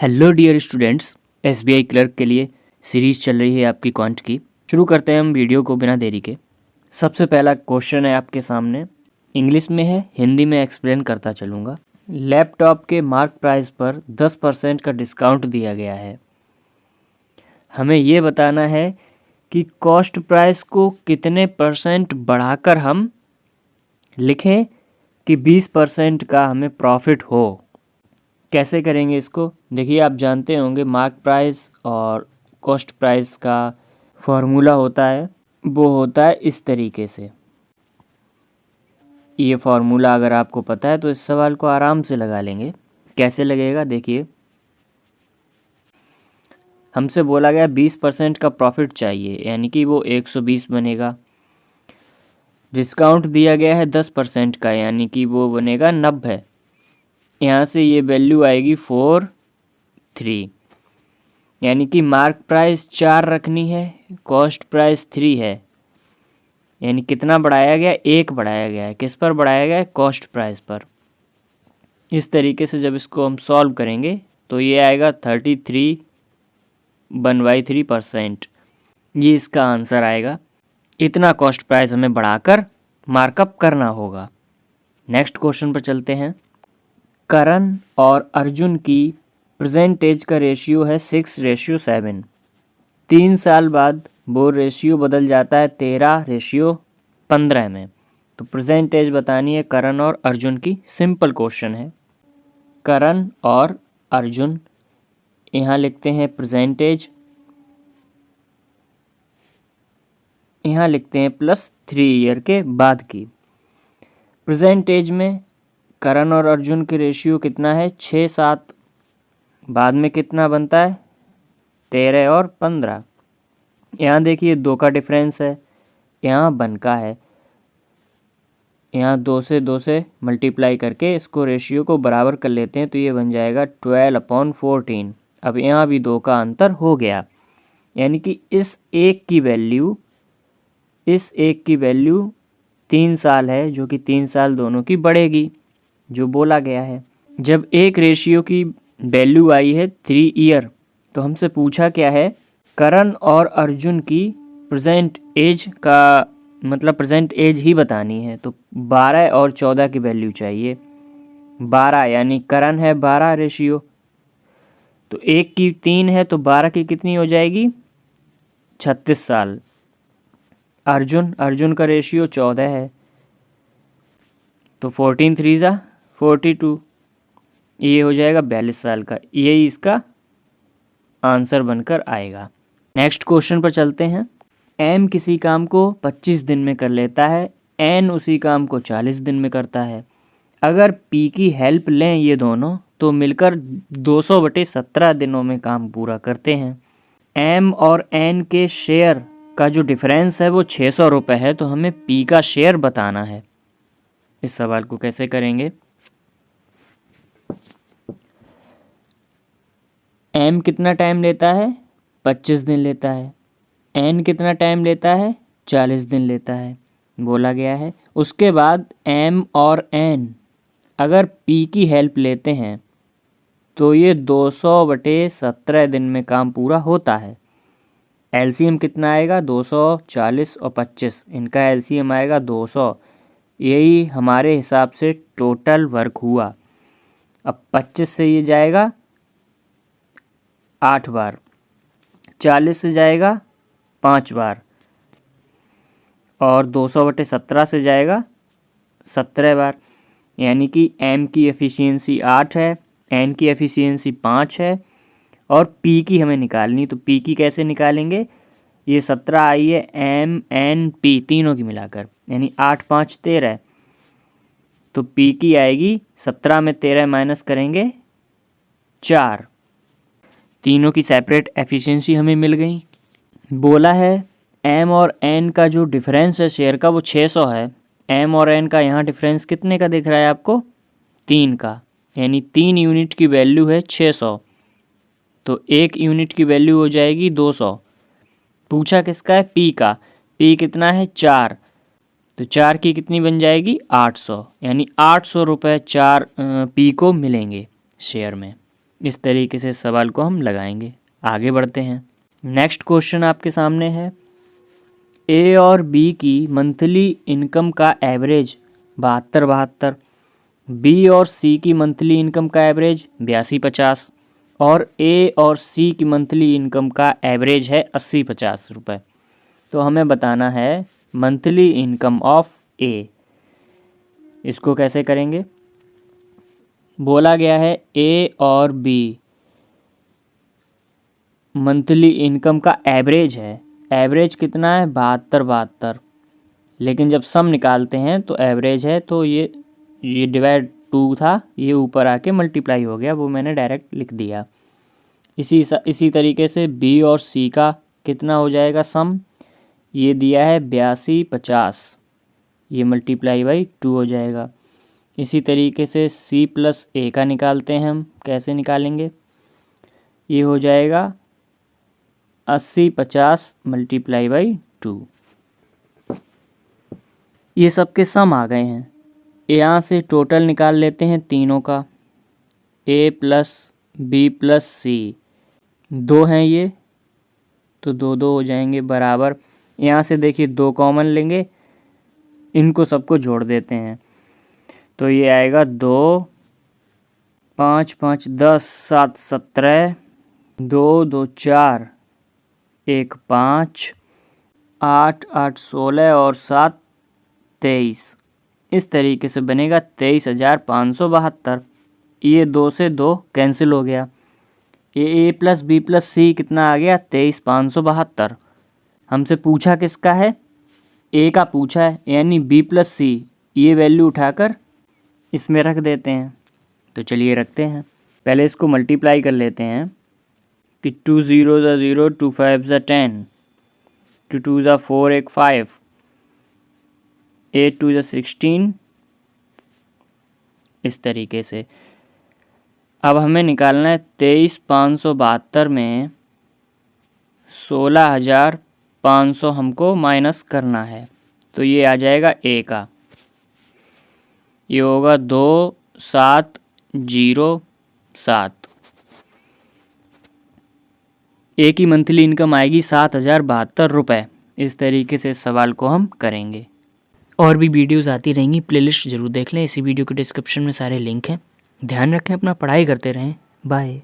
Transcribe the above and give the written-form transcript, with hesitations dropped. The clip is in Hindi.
Hello dear students, SBI clerk के लिए सीरीज़ चल रही है आपकी क्वांट की। शुरू करते हैं हम वीडियो को बिना देरी के। सबसे पहला क्वेश्चन है आपके सामने, इंग्लिश में है, हिंदी में एक्सप्लेन करता चलूँगा। लैपटॉप के मार्क प्राइस पर 10% का डिस्काउंट दिया गया है। हमें ये बताना है कि कॉस्ट प्राइस को कितने परसेंट बढ़ाकर हम लिखें कि 20% का हमें प्रॉफिट हो। कैसे करेंगे इसको? देखिए, आप जानते होंगे मार्क प्राइस और कॉस्ट प्राइस का फॉर्मूला होता है, वो होता है इस तरीके से। ये फॉर्मूला अगर आपको पता है तो इस सवाल को आराम से लगा लेंगे। कैसे लगेगा? देखिए, हमसे बोला गया 20% का प्रॉफिट चाहिए, यानी कि वो 120 बनेगा। डिस्काउंट दिया गया है 10% का, यानी कि वो बनेगा 90। यहाँ से ये वैल्यू आएगी 43, यानी कि मार्क प्राइस 4 रखनी है, कॉस्ट प्राइस 3 है। यानी कितना बढ़ाया गया? 1 बढ़ाया गया है। किस पर बढ़ाया गया है? कॉस्ट प्राइस पर। इस तरीके से जब इसको हम सॉल्व करेंगे तो ये आएगा 33/3%। ये इसका आंसर आएगा। इतना कॉस्ट प्राइस हमें बढ़ाकर मार्कअप करना होगा। नेक्स्ट क्वेश्चन पर चलते हैं। करण और अर्जुन की प्रेजेंट एज का रेशियो है 6:7। 3 साल बाद वो रेशियो बदल जाता है 13:15 में। तो प्रेजेंट एज बतानी है करण और अर्जुन की। सिंपल क्वेश्चन है। करण और अर्जुन, यहाँ लिखते हैं प्रेजेंट एज, यहाँ लिखते हैं +3 ईयर के बाद की। प्रेजेंट एज में करण और अर्जुन के रेशियो कितना है? 6-7। बाद में कितना बनता है? 13 और 15। यहाँ देखिए 2 का डिफरेंस है, यहाँ 1 का है। यहाँ 2 से मल्टीप्लाई करके इसको रेशियो को बराबर कर लेते हैं तो ये बन जाएगा 12/14। अब यहाँ भी 2 का अंतर हो गया, यानी कि इस एक की वैल्यू 3 साल है, जो कि 3 साल दोनों की बढ़ेगी, जो बोला गया है। जब एक रेशियो की वैल्यू आई है 3 ईयर, तो हमसे पूछा क्या है? करण और अर्जुन की प्रेजेंट एज का मतलब प्रेजेंट एज ही बतानी है। तो 12 और 14 की वैल्यू चाहिए। 12 यानी करण है 12 रेशियो, तो एक की 3 है तो 12 की कितनी हो जाएगी? 36 साल। अर्जुन का रेशियो 14 है, तो 14 3 ज़ा 42, ये हो जाएगा 42 साल का। यही इसका आंसर बनकर आएगा। नेक्स्ट क्वेश्चन पर चलते हैं। एम किसी काम को 25 दिन में कर लेता है, एन उसी काम को 40 दिन में करता है। अगर पी की हेल्प लें ये दोनों, तो मिलकर 200/17 दिनों में काम पूरा करते हैं। एम और एन के शेयर का जो डिफरेंस है वो 600 रुपये है, तो हमें पी का शेयर बताना है। इस सवाल को कैसे करेंगे? एम कितना टाइम लेता है? 25 दिन लेता है। एन कितना टाइम लेता है? 40 दिन लेता है, बोला गया है। उसके बाद एम और एन अगर पी की हेल्प लेते हैं तो ये 200/17 दिन में काम पूरा होता है। एलसीएम कितना आएगा? 240 और 25, इनका एलसीएम आएगा 200। यही हमारे हिसाब से टोटल वर्क हुआ। अब 25 से ये जाएगा 8 बार, 40 से जाएगा 5 बार, और 200/17 से जाएगा 17 बार। यानी कि एम की एफिशिएंसी 8 है, एन की एफिशिएंसी 5 है, और पी की हमें निकालनी। तो पी की कैसे निकालेंगे? ये 17 आई है, एम एन पी तीनों की मिलाकर, यानी 8 5 13। तो पी की आएगी 17 में 13 माइनस करेंगे 4। तीनों की सेपरेट एफिशिएंसी हमें मिल गई। बोला है एम और एन का जो डिफरेंस है शेयर का वो 600 है। एम और एन का यहाँ डिफरेंस कितने का दिख रहा है आपको? 3 का, यानी 3 यूनिट की वैल्यू है 600, तो 1 यूनिट की वैल्यू हो जाएगी 200। पूछा किसका है? पी का। पी कितना है? 4, तो 4 की कितनी बन जाएगी? 800, यानी 800 रुपये 4 पी को मिलेंगे शेयर में। इस तरीके से सवाल को हम लगाएंगे। आगे बढ़ते हैं। नेक्स्ट क्वेश्चन आपके सामने है, ए और बी की मंथली इनकम का एवरेज 72 बी और सी की मंथली इनकम का एवरेज 82-50 और ए और सी की मंथली इनकम का एवरेज है 80-50 रुपये। तो हमें बताना है मंथली इनकम ऑफ ए। इसको कैसे करेंगे? बोला गया है ए और बी मंथली इनकम का एवरेज है। एवरेज कितना है? 72, लेकिन जब सम निकालते हैं तो एवरेज है, तो ये डिवाइड 2 था, ये ऊपर आके मल्टीप्लाई हो गया, वो मैंने डायरेक्ट लिख दिया। इसी तरीके से बी और सी का कितना हो जाएगा सम? ये दिया है 82-50, ये मल्टीप्लाई बाई 2 हो जाएगा। इसी तरीके से सी प्लस ए का निकालते हैं हम। कैसे निकालेंगे? ये हो जाएगा 80-50 मल्टीप्लाई बाई 2। ये सबके सम आ गए हैं। यहाँ से टोटल निकाल लेते हैं तीनों का, ए प्लस बी प्लस सी, 2 हैं ये, तो 2 हो जाएंगे बराबर। यहाँ से देखिए 2 कॉमन लेंगे, इनको सबको जोड़ देते हैं, तो ये आएगा 2 5 5 10 7 17, 2 2 4 1 5 8 8 16 और 7 23। इस तरीके से बनेगा 23,572। ये 2 से 2 कैंसिल हो गया। ए प्लस बी प्लस सी कितना आ गया? 23,572। हमसे पूछा किसका है? ए का पूछा है, यानी बी प्लस सी, ये वैल्यू उठाकर इसमें रख देते हैं। तो चलिए रखते हैं। पहले इसको मल्टीप्लाई कर लेते हैं कि 2 0 0, 2 5 10, 2 2 4 1 5, 8 2 16। इस तरीके से अब हमें निकालना है 23,572 में 16,500 हमको माइनस करना है, तो ये आ जाएगा ए का, ये होगा 2707। ए की मंथली इनकम आएगी 7,072 रुपये। इस तरीके से सवाल को हम करेंगे। और भी वीडियोज़ आती रहेंगी, प्लेलिस्ट ज़रूर देख लें। इसी वीडियो के डिस्क्रिप्शन में सारे लिंक हैं। ध्यान रखें, अपना पढ़ाई करते रहें। बाय।